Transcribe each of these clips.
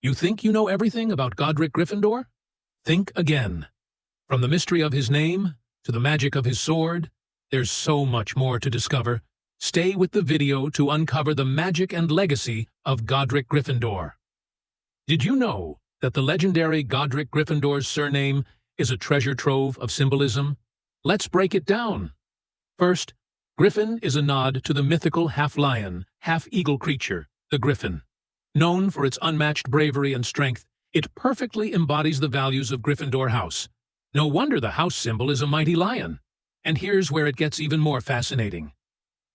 You think you know everything about Godric Gryffindor? Think again. From the mystery of his name to the magic of his sword, there's so much more to discover. Stay with the video to uncover the magic and legacy of Godric Gryffindor. Did you know that the legendary Godric Gryffindor's surname is a treasure trove of symbolism? Let's break it down. First, Griffin is a nod to the mythical half-lion, half-eagle creature, the Griffin. Known for its unmatched bravery and strength, it perfectly embodies the values of Gryffindor House. No wonder the house symbol is a mighty lion. And here's where it gets even more fascinating.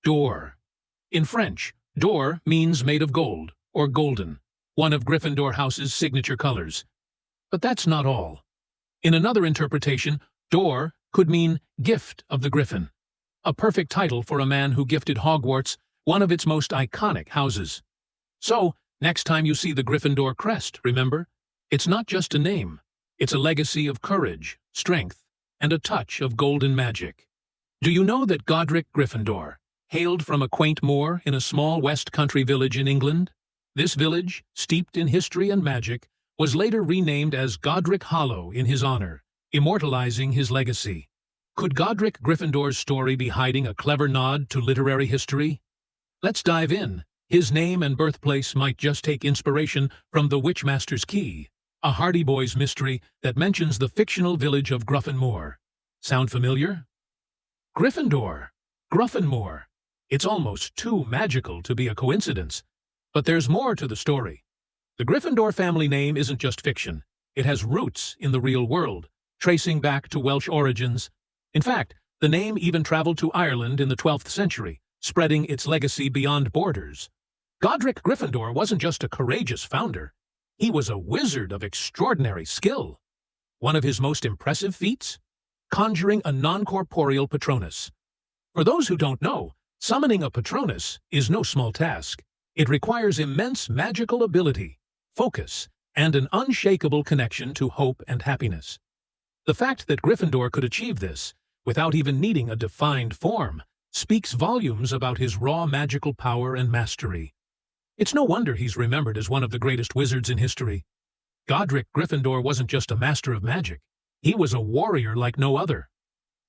D'or. In French, d'or means made of gold, or golden, one of Gryffindor House's signature colors. But that's not all. In another interpretation, d'or could mean gift of the Griffin, a perfect title for a man who gifted Hogwarts, one of its most iconic houses. So, next time you see the Gryffindor crest, remember, it's not just a name. It's a legacy of courage, strength, and a touch of golden magic. Do you know that Godric Gryffindor hailed from a quaint moor in a small West Country village in England? This village, steeped in history and magic, was later renamed as Godric Hollow in his honor, immortalizing his legacy. Could Godric Gryffindor's story be hiding a clever nod to literary history? Let's dive in. His name and birthplace might just take inspiration from The Witchmaster's Key, a Hardy Boys mystery that mentions the fictional village of Gruffinmoor. Sound familiar? Gryffindor, Gruffinmoor. It's almost too magical to be a coincidence. But there's more to the story. The Gryffindor family name isn't just fiction. It has roots in the real world, tracing back to Welsh origins. In fact, the name even traveled to Ireland in the 12th century, spreading its legacy beyond borders. Godric Gryffindor wasn't just a courageous founder. He was a wizard of extraordinary skill. One of his most impressive feats? Conjuring a non-corporeal Patronus. For those who don't know, summoning a Patronus is no small task. It requires immense magical ability, focus, and an unshakable connection to hope and happiness. The fact that Gryffindor could achieve this, without even needing a defined form, speaks volumes about his raw magical power and mastery. It's no wonder he's remembered as one of the greatest wizards in history. Godric Gryffindor wasn't just a master of magic. He was a warrior like no other.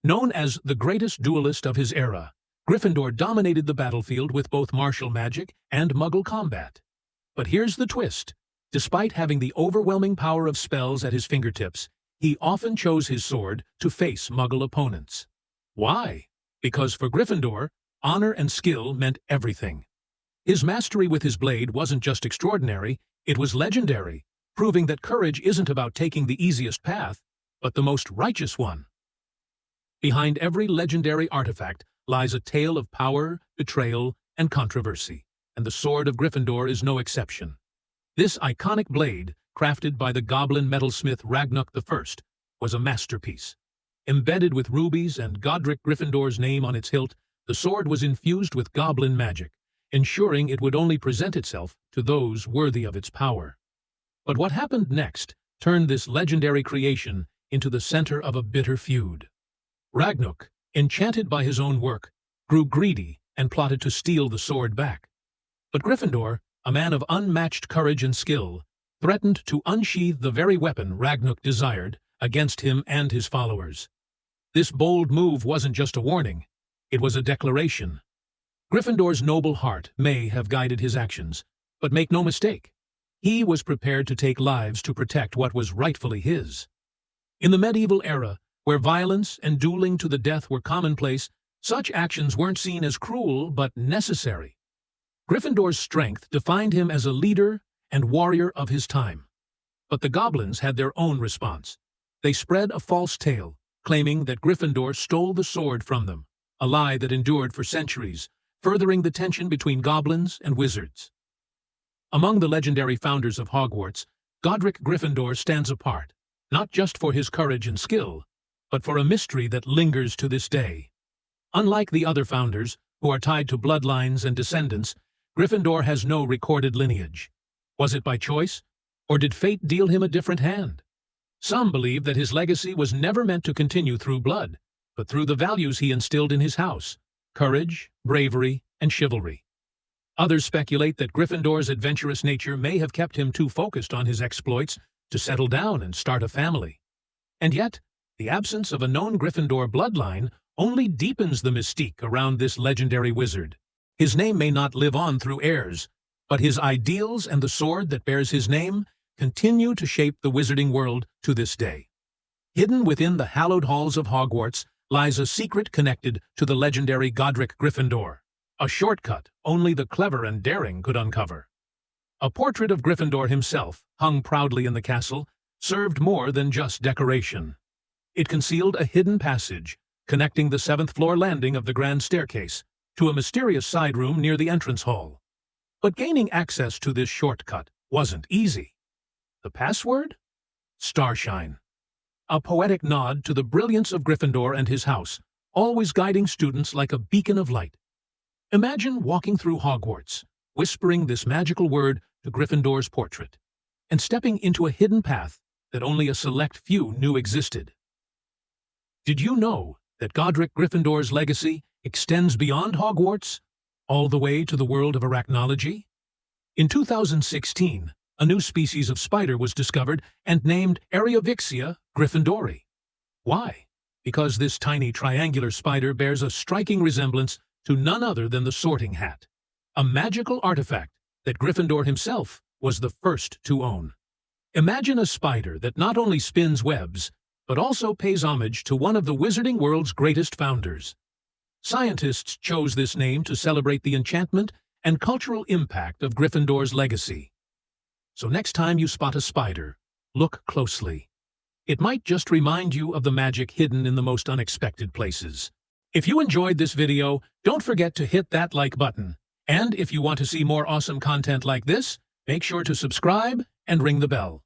Known as the greatest duelist of his era, Gryffindor dominated the battlefield with both martial magic and Muggle combat. But here's the twist. Despite having the overwhelming power of spells at his fingertips, he often chose his sword to face Muggle opponents. Why? Because for Gryffindor, honor and skill meant everything. His mastery with his blade wasn't just extraordinary, it was legendary, proving that courage isn't about taking the easiest path, but the most righteous one. Behind every legendary artifact lies a tale of power, betrayal, and controversy, and the Sword of Gryffindor is no exception. This iconic blade, crafted by the goblin metalsmith Ragnuk I, was a masterpiece. Embedded with rubies and Godric Gryffindor's name on its hilt, the sword was infused with goblin magic, ensuring it would only present itself to those worthy of its power. But what happened next turned this legendary creation into the center of a bitter feud. Ragnuk, enchanted by his own work, grew greedy and plotted to steal the sword back. But Gryffindor, a man of unmatched courage and skill, threatened to unsheathe the very weapon Ragnuk desired against him and his followers. This bold move wasn't just a warning, it was a declaration. Gryffindor's noble heart may have guided his actions, but make no mistake, he was prepared to take lives to protect what was rightfully his. In the medieval era, where violence and dueling to the death were commonplace, such actions weren't seen as cruel but necessary. Gryffindor's strength defined him as a leader and warrior of his time. But the goblins had their own response. They spread a false tale, claiming that Gryffindor stole the sword from them, a lie that endured for centuries, furthering the tension between goblins and wizards. Among the legendary founders of Hogwarts, Godric Gryffindor stands apart, not just for his courage and skill, but for a mystery that lingers to this day. Unlike the other founders, who are tied to bloodlines and descendants, Gryffindor has no recorded lineage. Was it by choice, or did fate deal him a different hand? Some believe that his legacy was never meant to continue through blood, but through the values he instilled in his house: courage, bravery, and chivalry. Others speculate that Gryffindor's adventurous nature may have kept him too focused on his exploits to settle down and start a family. And yet, the absence of a known Gryffindor bloodline only deepens the mystique around this legendary wizard. His name may not live on through heirs, but his ideals and the sword that bears his name continue to shape the wizarding world to this day. Hidden within the hallowed halls of Hogwarts lies a secret connected to the legendary Godric Gryffindor, a shortcut only the clever and daring could uncover. A portrait of Gryffindor himself, hung proudly in the castle, served more than just decoration. It concealed a hidden passage, connecting the 7th-floor landing of the grand staircase to a mysterious side room near the entrance hall. But gaining access to this shortcut wasn't easy. The password? Starshine. A poetic nod to the brilliance of Gryffindor and his house, always guiding students like a beacon of light. Imagine walking through Hogwarts, whispering this magical word to Gryffindor's portrait, and stepping into a hidden path that only a select few knew existed. Did you know that Godric Gryffindor's legacy extends beyond Hogwarts, all the way to the world of arachnology? In 2016, a new species of spider was discovered and named Ariovixia gryffindori. Why? Because this tiny triangular spider bears a striking resemblance to none other than the Sorting Hat, a magical artifact that Gryffindor himself was the first to own. Imagine a spider that not only spins webs, but also pays homage to one of the wizarding world's greatest founders. Scientists chose this name to celebrate the enchantment and cultural impact of Gryffindor's legacy. So next time you spot a spider, look closely. It might just remind you of the magic hidden in the most unexpected places. If you enjoyed this video, don't forget to hit that like button. And if you want to see more awesome content like this, make sure to subscribe and ring the bell.